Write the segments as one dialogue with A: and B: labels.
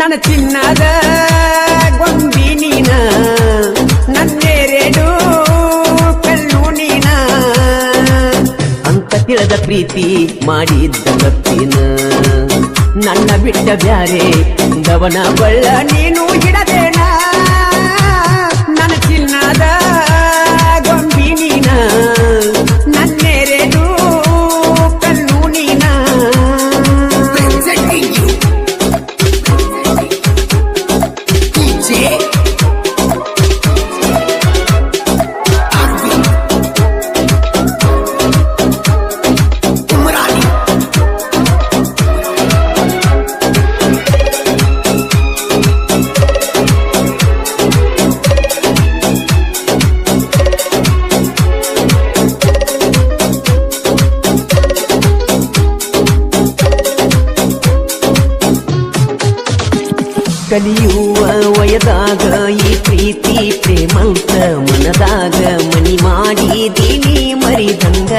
A: ನನ್ನ ಚಿನ್ನದ ಗೊಂಬಿ ನೀನ, ನನ್ನೆರಡು ಕಲ್ಲು ನೀನ ಅಂತ ತಿಳಿದ ಪ್ರೀತಿ ಮಾಡಿದ್ದ ತಪ್ಪಿನ, ನನ್ನ ಬಿಟ್ಟ ಬ್ಯಾರೆ ದವನ ಬಳ್ಳ ನೀನು ಹಿಡದೇನ. ನನ್ನ ಚಿನ್ನದ ಗೊಂಬಿ ನೀನ, ನನ್ನೆರಡು ಕಲ್ಲು ನೀನ. ಕಲಿಯುವ ವಯದಾಗ ಈ ಪ್ರೀತಿ ಪ್ರೇಮಂತ ಮನದಾಗ ಮನಿ ಮಾಡಿದೀನಿ ಮರಿದಂಗ.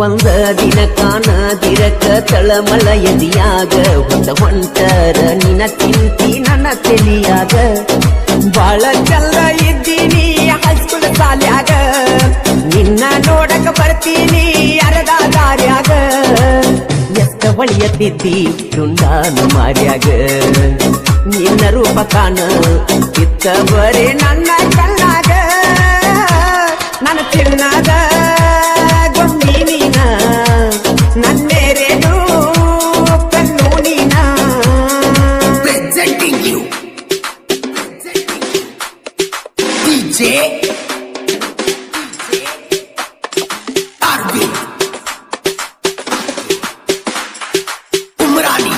A: ಒಂದ ದಿನ ಕಾಣದಿರಕ ತಳಮಳ ಎದಿಯಾಗ ಹೊಂಟರ ನಿನ್ನ ಚಿಂತಿ ನನ್ನ ತೆಲಿಯಾಗ. ಬಾಳ ಚಂದ ಇದ್ದೀನಿ ಹೈಸ್ಕೂಲ್ ಶಾಲ್ಯಾಗ, ನಿನ್ನ ನೋಡಕ ಬರ್ತೀನಿ ಅರದ ದಾರ್ಯಾಗ. ಎಷ್ಟ ಹೊಳಿಯತ್ತಿದ್ದಿ ರುಂಡಾನ ಮಾರ್ಯಾಗ, ನಿನ್ನ ರೂಪ ಕಾಣ ಇತ್ತ ಬರೇ ನನ್ನ ಕಣ್ಣಾಗ. ನನ್ನ ಚಿನ್ನದ ಗೊಂಬಿ ನೀನ, ನನ್ನೆರಡು ಕಣ್ಣು ನೀನ.
B: Presenting you DJ Arvind Umrani.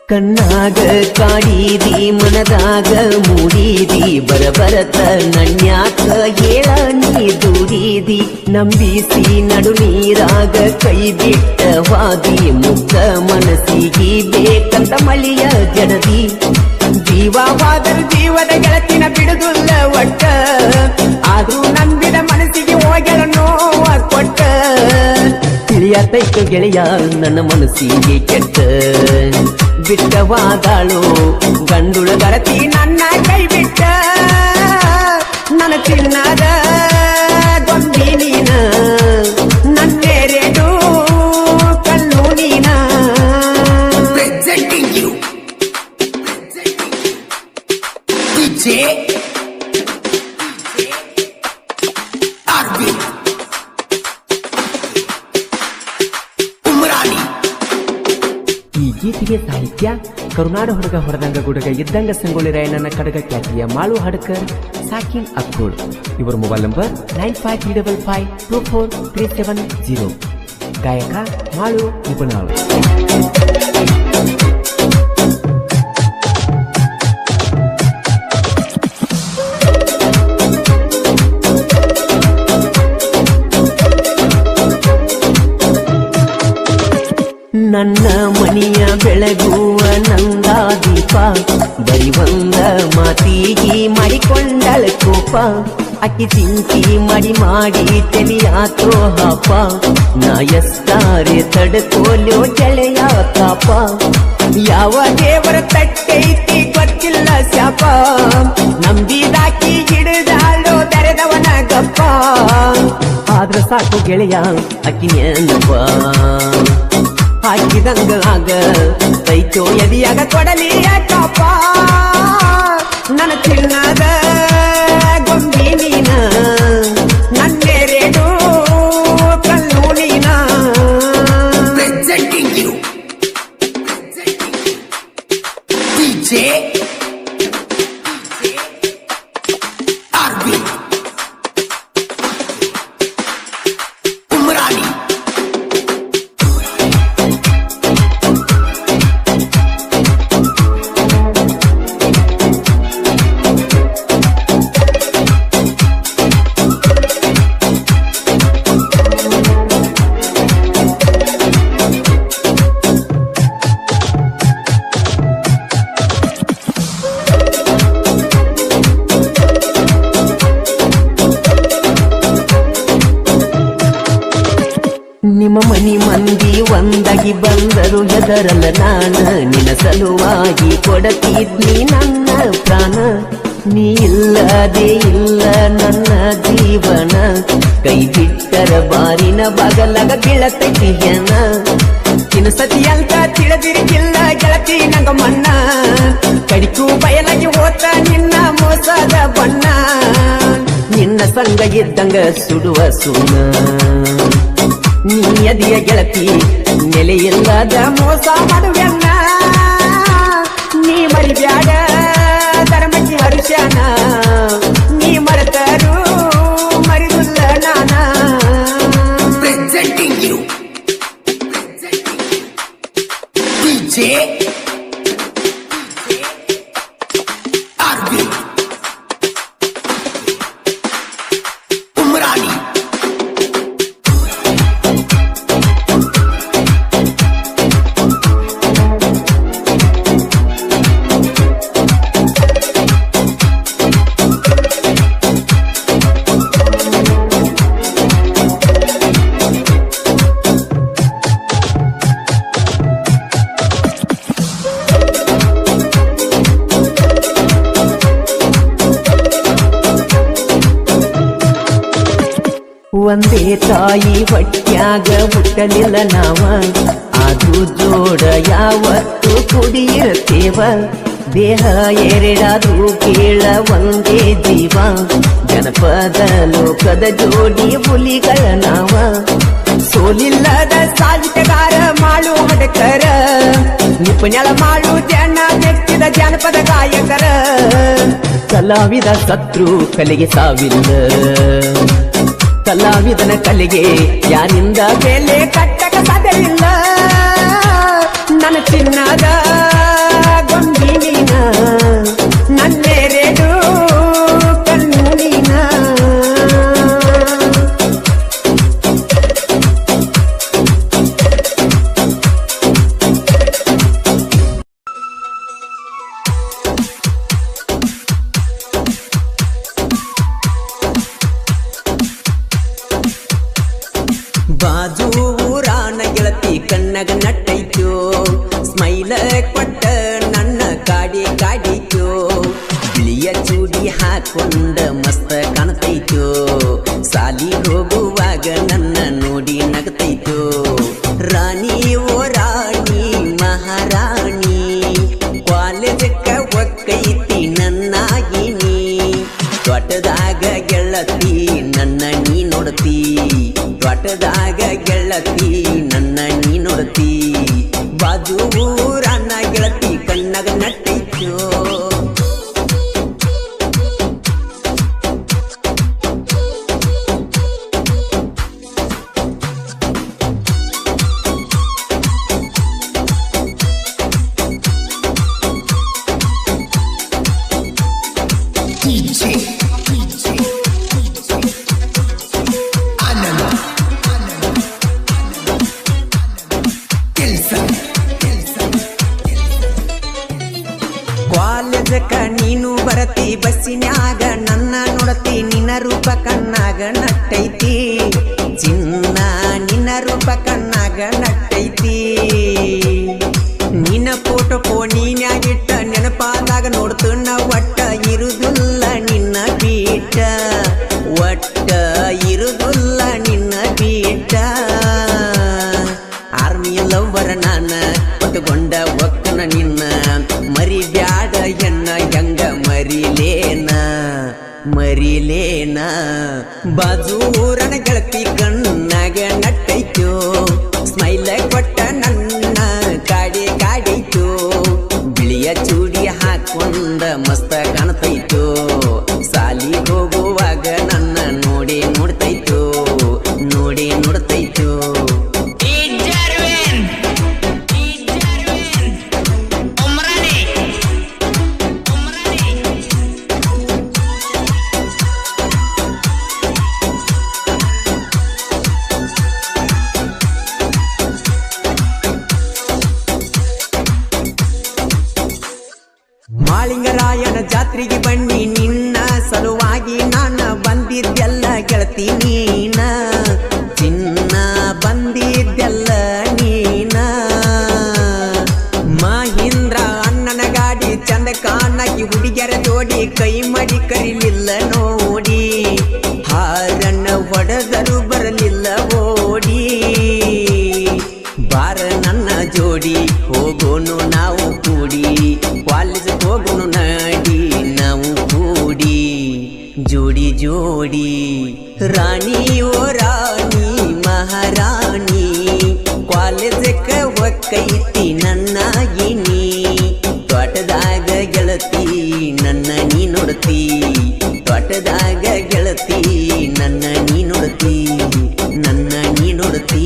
A: ಕಣ್ಣಾಗ ಕಾಡಿದಿ ಮನದಾಗ ಮೂಡಿದಿ, ಬರಬರತ ನನ್ಯಾಕ ಹೇಳ ನೀ ದೂರಿದಿ. ನಂಬಿಸಿ ನಡು ನೀರಾಗ ಕೈ ಬಿಟ್ಟ ವಾದಿ, ಮುಗ್ಧ ಮನಸ್ಸಿಗೆ ಬೇಕಂತ ಮಳಿಯ ಜಡದಿ. ಜೀವವಾದರೂ ಜೀವದ ಗೆಳತಿನ ಬಿಡುದಿಲ್ಲ ಒಟ್ಟ, ಆದ್ರೂ ನಂಬಿದ ಮನಸ್ಸಿಗೆ ಹೋಗ್ಯಾಳ ನೋವ ಕೊಟ್ಟ. ತಿಳಿಯತೈತು ಗೆಳೆಯ ನನ್ನ ಮನಸ್ಸಿಗೆ ಕೆಟ್ಟ, ಬಿಟ್ಟವಾದಾಳು ಗಂಡುಳ ಗರತಿ ನನ್ನ ಕೈ ಬಿಟ್ಟ. ನನ್ನ ಚಿನ್ನದ ಗೊಂಬಿ ನೀನ, ನನ್ನೆರಡು ಕಲ್ಲು ನೀನ.
B: Presenting you DJ Arvind Umrani.
A: ಈ ಗೀತೆಗೆ ಸಾಹಿತ್ಯ ಕರುನಾಡ ಹುಡುಗ ಹೊರದಂಗ ಗುಡುಗ ಇದ್ದಂಗ ಸಂಗೊಳ್ಳಿ ರಾಯಣ್ಣನ ಕಡಗ ಖ್ಯಾತಿಯ ಮಾಳು ಹಡಕರ್, ಸಾಕಿನ್ ಅಕ್ಕೋಳ್. ಇವರ ಮೊಬೈಲ್ ನಂಬರ್ 9535543730. ಗಾಯಕ ಮಾಳು ನಿಪುಣಾಳ್. ನನ್ನ ಮನಿಯ ಬೆಳಗುವ ನಂದ ದೀಪ, ಬರಿ ಒಂದ ಮಾತಿಗೆ ಮಾಡಿಕೊಂಡಳ ಕೋಪ. ಅಕ್ಕಿ ಚಿಂತಿ ಮಾಡಿ ಮಾಡಿ ತೆಲಿಯಾತೋ ಹಾಪ, ನಾ ಎಷ್ಟಾರೆ ತಡ್ಕೋಲ್ಯೋ ಗೆಳೆಯ ತಾಪ. ಯಾವ ದೇವರ ತಟ್ಟೈತಿ ಗೊತ್ತಿಲ್ಲ ಶಾಪ, ನಂಬಿದಾಕಿ ಹಿಡಿದಾಳೋ ತೆರೆದವನ ಗಪ್ಪ. ಆದ್ರ ಸಾಕು ಗೆಳೆಯ ಅಕ್ಕಿ ನೆನಪ ಹಾಕಿದಂಗ ಆಗ ತೈತೋ ಎದಿಯಾಗ ಕೊಡಲಿ ಯಾಕಪ್ಪ ನನ್ನ ಚಿನ್ನದ ಗೊಂಬಿ ನೀನ ನನ್ನೆರೆಡು ಕಲ್ಲು ನೀನ
B: Presenting you DJ Arvind Umrani
A: ನಿಮ್ಮ ಮನಿ ಮಂದಿ ಒಂದಾಗಿ ಬಂದರು ಹೆದರಲ್ಲ ನಾನ ನಿನ್ನ ಸಲುವಾಗಿ ಕೊಡತಿದ್ನಿ ನನ್ನ ಪ್ರಾಣ ನೀ ಇಲ್ಲದೆ ಇಲ್ಲ ನನ್ನ ಜೀವನ ಕೈ ಬಿಟ್ಟರ ಬಾರಿನ ಬಗಲಗ ಬೀಳತೈತಿಯನ ಇನ್ನು ಸತಿ ಅಂತ ತಿಳಿದಿರಿಗಿಲ್ಲ ಗೆಳತಿ ನಂಗ ಮಣ್ಣ ಕಡಿಕು ಬಯಲಾಗಿ ಹೋತ ನಿನ್ನ ಮೋಸದ ಬಣ್ಣ ನಿನ್ನ ಸಂಗ ಇದ್ದಂಗ ಸುಡುವ ಸುಣ್ಣ ನೀ ಅದಿಯ ಗೆಳತಿ ನೆಲೆಯಿಲ್ಲದ ಮೋಸ ಮಾಡುವೆನ್ನ ನೀ ಮರಿಬ್ಯಾಡ ಧರ್ಮಕ್ಕೆ ಹರುಷನ ನೀ ಮರೆತರು ಮರಿದುಲ್ಲ ನಾನ
B: Presenting you DJ Arvind Umrani
A: ಒಂದೇ ತಾಯಿ ಹೊಟ್ಯಾಗ ಹುಟ್ಟಲಿಲ್ಲ ನಾವ ಅದು ಜೋಡ ಯಾವತ್ತು ಕುಡಿಯಿರ್ತೇವ ದೇಹ ಎರಡಾದ್ರೂ ಕೇಳ ಒಂದೇ ಜೀವ ಜನಪದ ಲೋಕದ ಜೋಡಿ ಹುಲಿಗಳ ನಾವ ಸೋಲಿಲ್ಲದ ಸಾಹಿತ್ಯಗಾರ ಮಾಡು ಹಡಕರ ನಿಪುಣಲ ಮಾಡು ಜನ ಮೆಚ್ಚಿದ ಜಾನಪದ ಗಾಯಕರ ಕಲಾವಿದ ಸತ್ರು ಕಲೆಗೆ ಸಾವಿಲ್ಲ ಕಲಾವಿದನ ಕಲೆಗೆ ಯಾರಿಂದ ಬೆಲೆ ಕಟ್ಟಕ ಸಾಧ್ಯವಿಲ್ಲ ನನ್ನ ಚಿನ್ನದ ಗೊಂಬಿ ನೀನ ನನ್ನೆರೆಡು ಕಣ್ಣು ನೀನ ಬಾಜು ಊರಾನ ಗೆಳತಿ ಕಣ್ಣಗ ನಟ್ಟೈತೋ ಸ್ಮೈಲ ಕೊಟ್ಟ ನನ್ನ ಕಾಡಿ ಕಾಡಿತೋ ಬಿಳಿಯ ಚೂಡಿ ಹಾಕೊಂಡ ಮಸ್ತ ಕಾಣ್ತೈತೋ ಸಾಲಿ ಹೋಗುವಾಗ ನನ್ನ ನೋಡಿ ನಗತೈತೋ ರಾಣಿ ಓ ರಾಣಿ ಮಹಾರಾಣಿ ಕಾಲೇಜಕ್ಕ ಒಕ್ಕೈತಿ ನನ್ನಾಗಿನಿ ತ್ವಟದಾಗ ಗೆಳತಿ ನನ್ನ ನೀ ನೋಡ್ತಿ ತ್ವಟದಾಗ ಗೆಳತಿ ನನ್ನ ನೀ ನೋಡ್ತಿ ಬಾಜು ಊರನ್ನ ಗೆಳತಿ ಕಣ್ಣಗ ನಟ್ಟೈತೋ
B: DJ Anand Kelson
A: ಕಾಲೇಜಕ್ಕ ನೀನು ಬರತಿ ಬಸ್ಸಿನ್ಯಾಗ ನನ್ನ ನೋಡತಿ ನಿನ್ನ ರೂಪ ಕಣ್ಣಾಗ ನಟ್ಟೈತಿ ಚಿನ್ನ ನಿನ್ನ ರೂಪ ಕಣ್ಣಾಗ ನಟ್ಟೈತಿ ನಿನ್ನ ಫೋಟೋ ಫೋನಿನ್ಯಾಗಿಟ್ಟ ನೆನಪಾದಾಗ ನೋಡ್ತುನ್ನ ಒಟ್ಟ ಇರುದಿಲ್ಲ ನಿನ್ನ ಬೀಟ ಒಟ್ಟ ಇರುದಿಲ್ಲ ನಿನ್ನ
C: ಜಾತ್ರೆಗೆ ಬನ್ನಿ ನಿನ್ನ ಸಲುವಾಗಿ ನಾನ ಬಂದಿದ್ದೆಲ್ಲ ಗೆಳತಿ ನೀನ ಚಿನ್ನ ಬಂದಿದ್ದೆಲ್ಲ ನೀನ ಮಹೀಂದ್ರ ಅಣ್ಣನ ಗಾಡಿ ಚಂದ ಕಾಣಕಿ ಹುಡುಗಿಯರ ಜೋಡಿ ಕೈ ಮಾಡಿ ಕರಿಲಿಲ್ಲ ನೋಡಿ ಹಾರಣ್ಣ ಹೊಡೆದರು ಬರಲಿಲ್ಲ ಓಡಿ ಬಾರ ನನ್ನ ಜೋಡಿ ಹೋಗೋನು ನಾವು ಕೂಡಿ ಕಾಲೇಜ್ ಹೋಗೋನು ನಡಿ ನಾವು ಕೂಡಿ ಜೋಡಿ ಜೋಡಿ ರಾಣಿ ಓ ರಾಣಿ ಮಹಾರಾಣಿ ಕಾಲೇಜಕ್ಕೆ ಒಕ್ಕೈತಿ ನನ್ನಾಗಿನಿ ತೋಟದಾಗ ಗೆಳತಿ ನನ್ನ ನೀ ನೋಡ್ತಿ ತೋಟದಾಗ ಗೆಳತಿ ನನ್ನ ನೀ ನೋಡ್ತಿ ನನ್ನ ನೀ ನೋಡ್ತಿ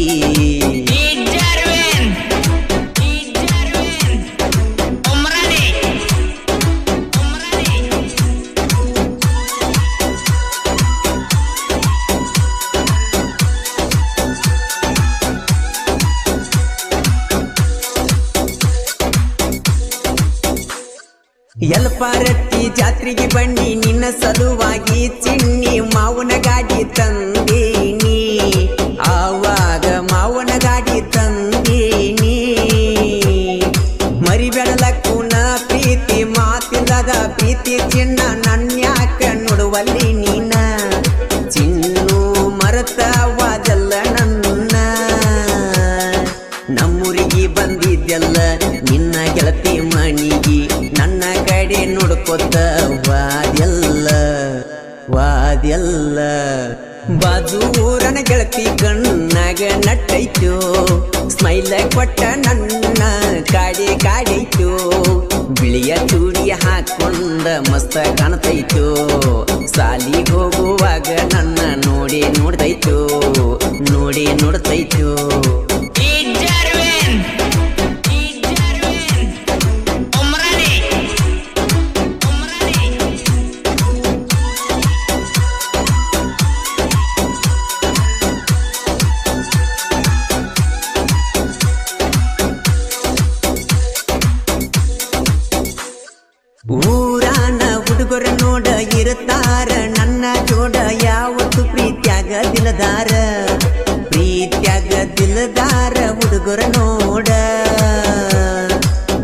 C: ಎಲ್ಪಾರಟ್ಟಿ ಜಾತ್ರೆಗೆ ಬನ್ನಿ ನಿನ್ನ ಸಲುವಾಗಿ ಚಿನ್ನಿ ಮಾವನ ಗಾಡಿ ತಂದೀನಿ ಆವಾಗ ಮಾವನ ಗಾಡಿ ತಂದೀನಿ ಮರಿಬೇಡಲಕ್ಕೂನ ಪ್ರೀತಿ ಮಾತಿಲ್ಲದ ಪ್ರೀತಿ ಚಿನ್ನ ನನ್ಯಾಕ ನೋಡುವಲ್ಲಿ ನೀನ ಚಿನ್ನು ಮರತವಾದಲ್ಲ ನನ್ನ ನಮ್ಮೂರಿಗೆ ಬಂದಿದ್ದೆಲ್ಲ ನಿನ್ನ ಗೆಳತಿ ಮಣಿಗಿ ನನ್ನ ಕಡೆ ನೋಡ್ಕೊತ ವಾದ್ಯಲ್ಲ ಬಾಜು ಊರನ ಗೆಳತಿ ಕಣ್ಣಾಗ ನಟ್ಟೈತು ಸ್ಮೈಲ ಕೊಟ್ಟ ನನ್ನ ಕಾಡೈತು ಬಿಳಿಯ ಚೂಡಿ ಹಾಕೊಂಡ ಮಸ್ತ ಕಾಣ್ತೈತು ಸಾಲಿಗೆ ಹೋಗುವಾಗ ನನ್ನ ನೋಡ್ತೈತು ನೋಡ್ತೈತು ಊರಾನ ಹುಡುಗರ ನೋಡ ಇರುತ್ತಾರ ನನ್ನ ಜೋಡ ಯಾವತ್ತು ಪ್ರೀತ್ಯಾಗ ದಿಲದಾರ ಹುಡುಗರ ನೋಡ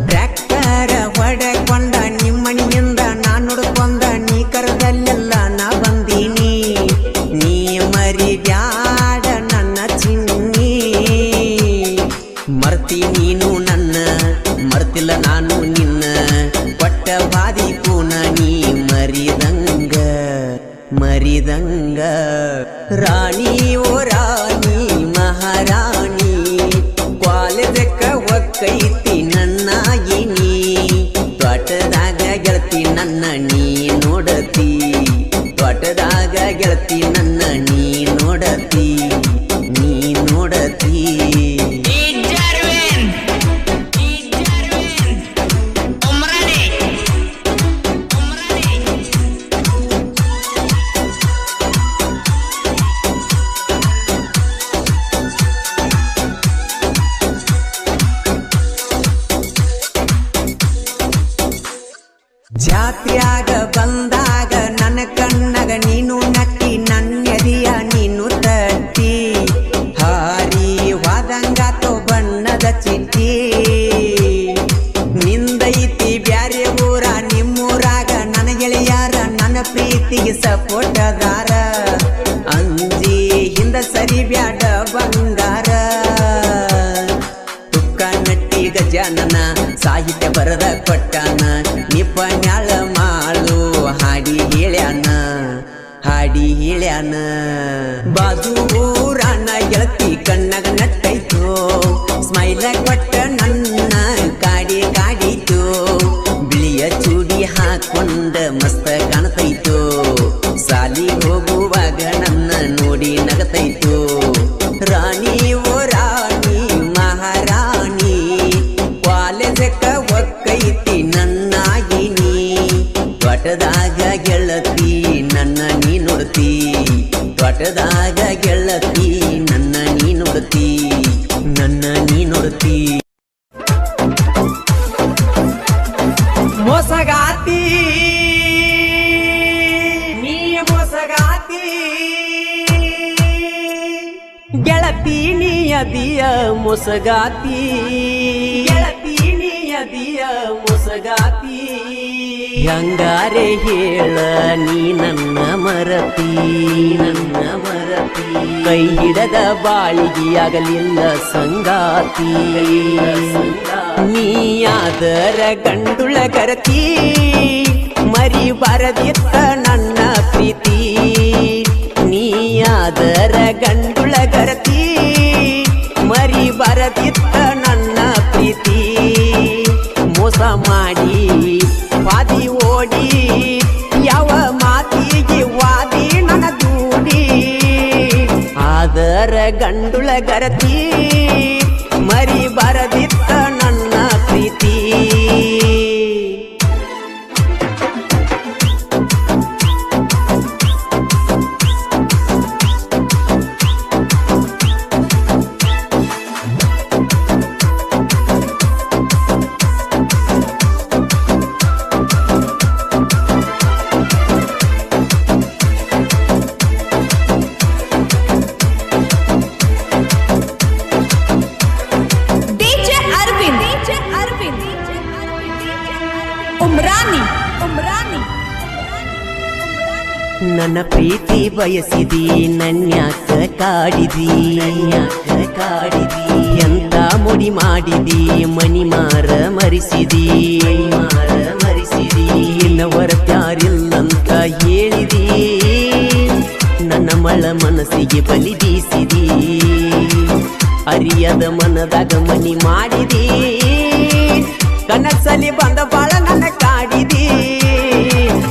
C: ಟ್ರ್ಯಾಕ್ಟರ ಹೊಡೆಕೊಂಡ ನಿಮ್ಮಣಿಯಿಂದ ನಾ ನೋಡ್ಕೊಂಡ ನೀ ಕರದಲ್ಲೆಲ್ಲ ನಾ ಬಂದೀನಿ ನೀ ಮರಿಬ್ಯಾಡ ನನ್ನ ಚಿನ್ನಿ ಮರ್ತಿ ನೀನು ನನ್ನ ಮರ್ತಿಲ್ಲ ನಾನು ನಿನ್ನ ಬಾದಿ ಪೂನ ನೀ ಮರಿದಂಗ ರಾಣಿ ಓ ರಾಣಿ ಮಹಾರಾಣಿ ಕಾಲೇಜಕ್ಕ ಒಕ್ಕೈತಿ ನನ್ನಾಗಿನಿ ತೋಟದಾಗ ಗೆಳತಿ ನನ್ನ ನೀ ನೋಡತಿ ತೋಟದಾಗ ಗೆಳತಿ ನನ್ನ ನೀ ನೋಡತಿ ಜಾತ್ರ್ಯಾಗ ಬಂದಾಗ ನನ್ನ ಕಣ್ಣಗ ನೀನು ನಟ್ಟಿ ನನ್ನೆದಿಯ ನೀನು ತಟ್ಟಿ ಹಾರಿ ವಾದಂಗಾತೋ ಬಣ್ಣದ ಚಿಟ್ಟಿ ನಿಂದೈತಿ ಬ್ಯಾರೆ ಊರ ನಿಮ್ಮೂರಾಗ ನನ್ನ ಗೆಳೆಯಾರ ನನ್ನ ಪ್ರೀತಿಗೆ ಸಪೋಟದಾರ ಅಂಜಿ ಹಿಂದ ಸರಿ ಬ್ಯಾಡ ಬಂಗಾರ ತುಕ್ಕ ನಟ್ಟಿ ಗಜಾನನ ಸಾಹಿತ್ಯ ಬರದ ಕೊಟ್ಟಾನ ನಿಪನ್ಯಾಳ ಮಾಳು ಹಾಡಿ ಹೇಳ್ಯಾನ ಬಾಜು ಊರಾನ ಗೆಳತಿ ಕಣ್ಣಗ ನಟ್ಟೈತು ಸ್ಮೈಲ ಕೊಟ್ಟ ನನ್ನ ಕಾಡೈತು ಬಿಳಿಯ ಚೂಡಿ ಹಾಕೊಂಡ ಮಸ್ತ ಕಾಣ್ತೈತು ಸಾಲಿ ಹೋಗುವಾಗ ನನ್ನ ನೋಡಿ ನಗತೈತು ರಾಣಿ ಓ ರಾಣಿ ಮಹಾರಾಣಿ ಕಾಲೇಜಕ್ಕ ಒಕ್ಕೈತಿ ನನ್ನಾಗಿನಿ ತೋಟದಾಗ ಗೆಳತಿ ನನ್ನ ನೀ ನೋಡ್ತಿ ತೋಟದಾಗ ಗೆಳತಿ ನನ್ನ ನೀ ನೋಡ್ತಿ ಮೋಸಗಾತಿ ಗೆಳತಿನಿಯದಿಯ ಮೊಸಗಾತಿ ಗೆಳತಿನಿಯದಿಯ ಮೊಸಗಾತಿ ಹೆಂಗಾರೆ ಹೇಳ ನೀ ನನ್ನ ಮರತಿ ಕೈ ಹಿಡದ ಬಾಳಿಗೆಯಾಗಲಿಲ್ಲ ಸಂಗಾತಿ ನೀಯಾದರ ಗಂಡುಳ ಗರತಿ ಮರಿ ಬರದಿತ್ತ ನನ್ನ ಪ್ರೀತಿ ನೀಯಾದರ ಗಂಡುಳ ಗರತಿ ಮರಿ ಬರದಿತ್ತ ನನ್ನ ಪ್ರೀತಿ ಮೋಸ ಮಾಡಿ ವಾದಿ ಓಡಿ ಯಾವ ಮಾತಿಗೆ ವಾದಿ ನನ್ನ ದೂಡಿ ಆದರ ಗಂಡುಳ ಗರತಿ ಮರಿ ಬರದಿತ್ತ ನನ್ನ ಪ್ರೀತಿ ನನ್ನ ಪ್ರೀತಿ ಬಯಸಿದಿ ನನ್ಯಾಕ ಕಾಡಿದಿ ಎಂತ ಮುಡಿ ಮಾಡಿದಿ ಮನಿ ಮಾರ ಮರಿಸಿದಿ ಇನ್ನವರ ಯಾರಿಲ್ಲಂತ ಹೇಳಿದಿ ನನ್ನ ಮಳ ಮನಸ್ಸಿಗೆ ಬಲಿ ಬೀಸಿದಿ ಅರಿಯದ ಮನದಾಗ ಮನಿ ಮಾಡಿದಿ ಕನಸಲಿ ಬಂದ ಬಾಳ ನನ್ನ ಕಾಡಿದಿ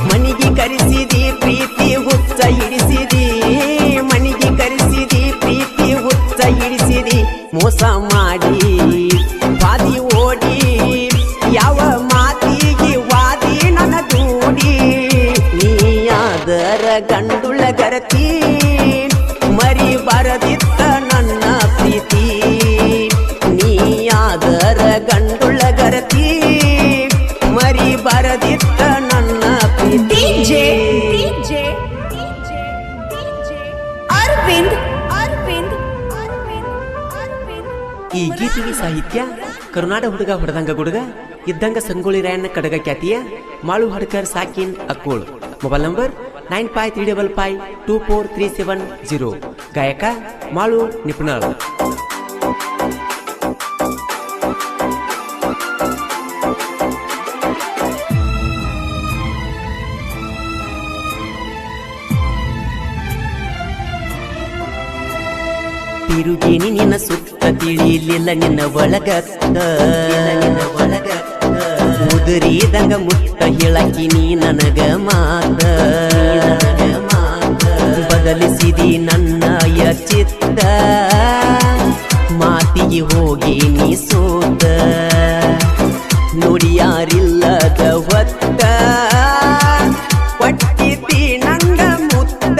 C: ಮನಿಗೆ ಕರೆಸಿದಿ ಪ್ರೀತಿ ಹುಚ್ಚ ಹಿಡಿಸಿದಿ ಮನಿಗೆ ಕರೆಸಿದಿ ಪ್ರೀತಿ ಹುಚ್ಚ ಹಿಡಿಸಿದಿ ಮೋಸ ಮಾಡಿ ವಾದಿ ಓಡಿ ಯಾವ ಮಾತಿಗೆ ವಾದಿ ನನ್ನ ದೂಡಿ ನೀಯಾದರ ಗಂಡುಳ ಗರತಿ ಮರಿ ಬರದಿತ್ತ ನನ್ನ ಪ್ರೀತಿ ನೀಯಾದರ ಗಂಡುಳ ಗರತಿ ಮರಿ ಬರದಿತ್ತ ನನ್ನ ಪ್ರೀತಿ ಈ ಗೀತೆಗೆ ಸಾಹಿತ್ಯ ಕರುನಾಡ ಹುಡುಗ ಹೊಡೆದಂಗ ಗುಡುಗ ಇದ್ದಂಗ ಸಂಗೊಳ್ಳಿ ರಾಯಣ್ಣ ಕಡಗ ಖ್ಯಾತಿಯ ಮಾಳು ಹಡ್ಕರ್ ಸಾಕಿನ್ ಅಕ್ಕೋಳ್ ಮೊಬೈಲ್ ನಂಬರ್ 9535524370 ಗಾಯಕ ಮಾಳು ನಿಪುಣಾಳ್ ತಿರುಗಿನಿ ನಿನ್ನ ಸುತ್ತ ತಿಳಿಲಿಲ್ಲ ನಿನ್ನ ಒಳಗತ್ತ ಉದುರಿದಂಗ ಮುತ್ತ ಹೇಳಕಿ ನೀ ನನಗ ಮಾತ ಬದಲಿಸಿದಿ ನನ್ನ ಚಿತ್ತ ಮಾತಿಗೆ ಹೋಗಿ ನೀ ಸೋತ ನುಡಿ ಯಾರಿಲ್ಲದ ಹೊತ್ತ ಕೊಟ್ಟಿದ್ದಿ ನಂಗ ಮುತ್ತ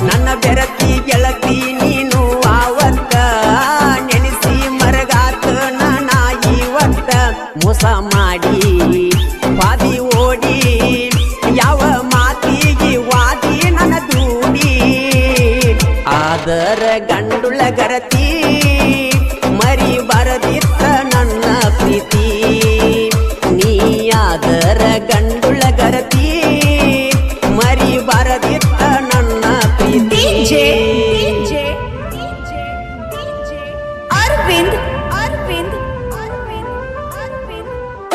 C: ನನ್ನ ಬೆರತಿ ಗೆಳತಿ ನೀನು ಆವತ್ತ ನೆನೆಸಿ ಮರಗಾತ ನಾಯಿವತ್ತ ಮೋಸ ಮಾಡಿ ವಾದಿ ಓಡಿ ಯಾವ ಮಾತಿಗೆ ವಾದಿ ನನ್ನ ದೂಡಿ ಆದರ ಗಂಡುಳ ಗರತಿ ಮರಿ ಬರದಿತ್ತ ನನ್ನ ಪ್ರೀತಿ ನೀಯಾದರ ಗಂಡುಳ ಗರತಿ ಮರಿ ಬರದಿತ್ತ ನನ್ನ ಪ್ರೀತಿ
D: ಅರವಿಂದ್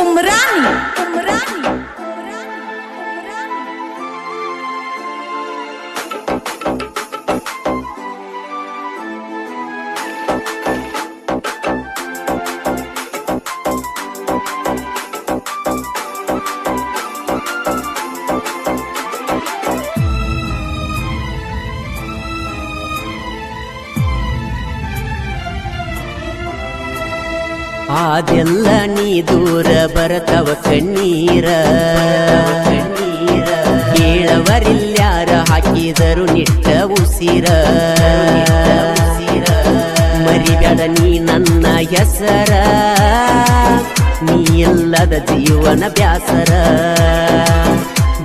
D: ಉಮ್ರಾನಿ
C: ಅದೆಲ್ಲ ನೀ ದೂರ ಬರತವ ಕಣ್ಣೀರ ಕೇಳವರಿಲ್ಯಾರ ಹಾಕಿದರು ನಿಟ್ಟ ಉಸಿರ ಮರಿಬ್ಯಾಡ ನೀ ನನ್ನ ಹೆಸರ ನೀ ಎಲ್ಲದ ಜೀವನ ಬ್ಯಾಸರ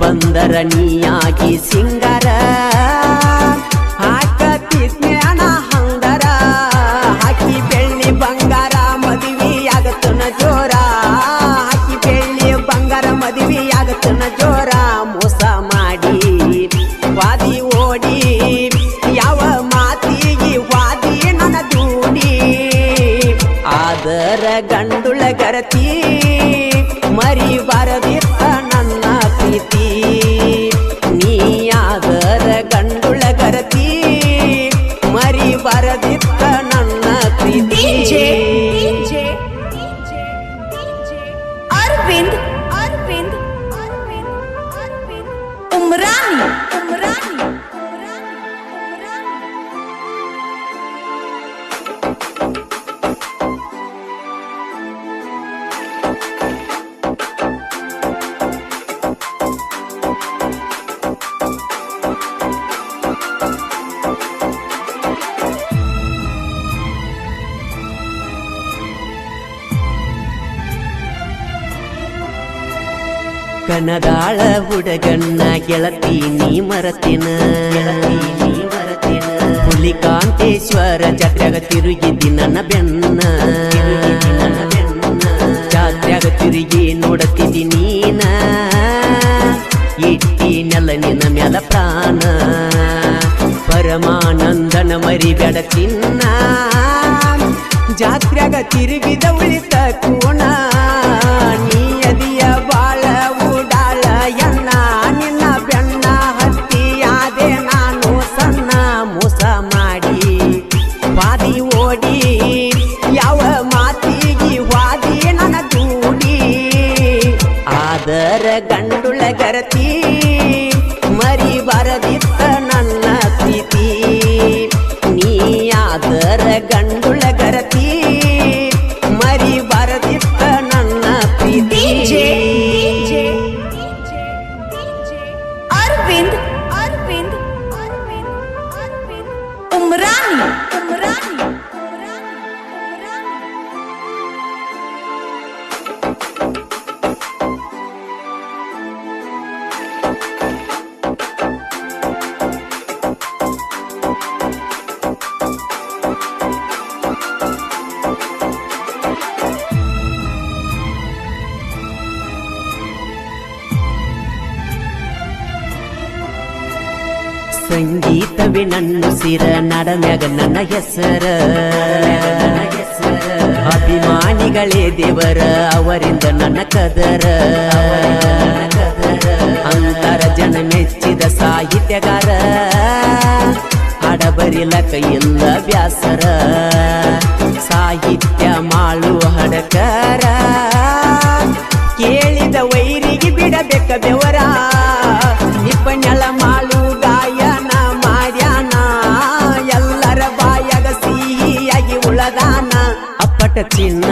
C: ಬಂದರ ನೀಯಾಗಿ ಸಿಂಗಾರ ಹಾಕತಿ ಜ್ಞಾನ ಹಂಗ ನೀಯಾದರ ಗಂಡುಳ ಗರತಿ ಮರಿಬಾರದಿತ್ತ ನನ್ನ ಪ್ರೀತಿ ನೀಯಾದರ ಗಂಡುಳ ಗರತಿ ಮರಿಬಾರದಿತ್ತ ನನ್ನ ಪ್ರೀತಿ
D: ಅರವಿಂದ್ ಉಮ್ರಾನಿ
C: ಕನದಾಳ ಹುಡುಗನ್ನ ಗೆಳತೀನಿ ಮರತಿನ ಹುಲಿಕಾಂತೇಶ್ವರ ಜಾತ್ರೆಗ ತಿರುಗಿದ್ದಿ ನನ್ನ ಬೆನ್ನ ಜಾತ್ರೆಗ ತಿರುಗಿ ನೋಡತಿದ್ದಿ ನೀನ ಇಟ್ಟಿ ನೆಲ ನಿನ್ನ ಮ್ಯಾಲ ಪ್ರಾಣ ಪರಮಾನಂದನ ಮರಿಬೇಡ ಚಿನ್ನ ಜಾತ್ರೆಗ ತಿರುಗಿದ ಉಳಿತ ಕೋಣ ನೀ ಅದಿಯ ಬಾಳ ಉಡಾಳ ಎನ್ನ ನಿನ್ನ ಬೆನ್ನ ಹತ್ತಿಯಾದೆ ನಾನು ಸಣ್ಣ ಮೋಸ ಮಾಡಿ ವಾದಿ ಓಡಿ ಯಾವ ಮಾತಿಗೆ ವಾದಿ ನನ್ನ ದೂಡಿ ಆದರ ಗಂಡುಳ ಗರತಿ ಮರಿಬಾರದಿತ್ತ ನನ್ನ ಪ್ರೀತಿ ನೀಯಾದರ ಗಂಡುಳ ಗರತಿ ಮರಿಬಾರದಿತ್ತ ನನ್ನ ಪ್ರೀತಿ
D: ಅರವಿಂದ್ ಉಮ್ರಾನಿ
C: ಸಂಗೀತವೇ ನನ್ನ ಸಿರ ನಡಮ್ಯಾಗ ನನ್ನ ಹೆಸರ ಅಭಿಮಾನಿಗಳೇ ದೇವರ ಅವರಿಂದ ನನ್ನ ಕದರ ಅಂತರ ಜನ ಮೆಚ್ಚಿದ ಸಾಹಿತ್ಯಗಾರ ಹಾಡಬರಿಲಕ ಇಲ್ಲ ಬ್ಯಾಸರ ಸಾಹಿತ್ಯ ಮಾಳು ಹಡಕರ ಕೇಳಿದ ವೈರಿಗೆ ಬಿಡಬೇಕ ಬೆವರ ನಿಪಣಳ ಮಾಳು ಗಾಯನ ಮಾಡ್ಯಾನ ಎಲ್ಲರ ಬಾಯಾಗ ಸಿಹಿಯಾಗಿ ಉಳದಾನ ಅಪ್ಪಟ ಚಿನ್ನ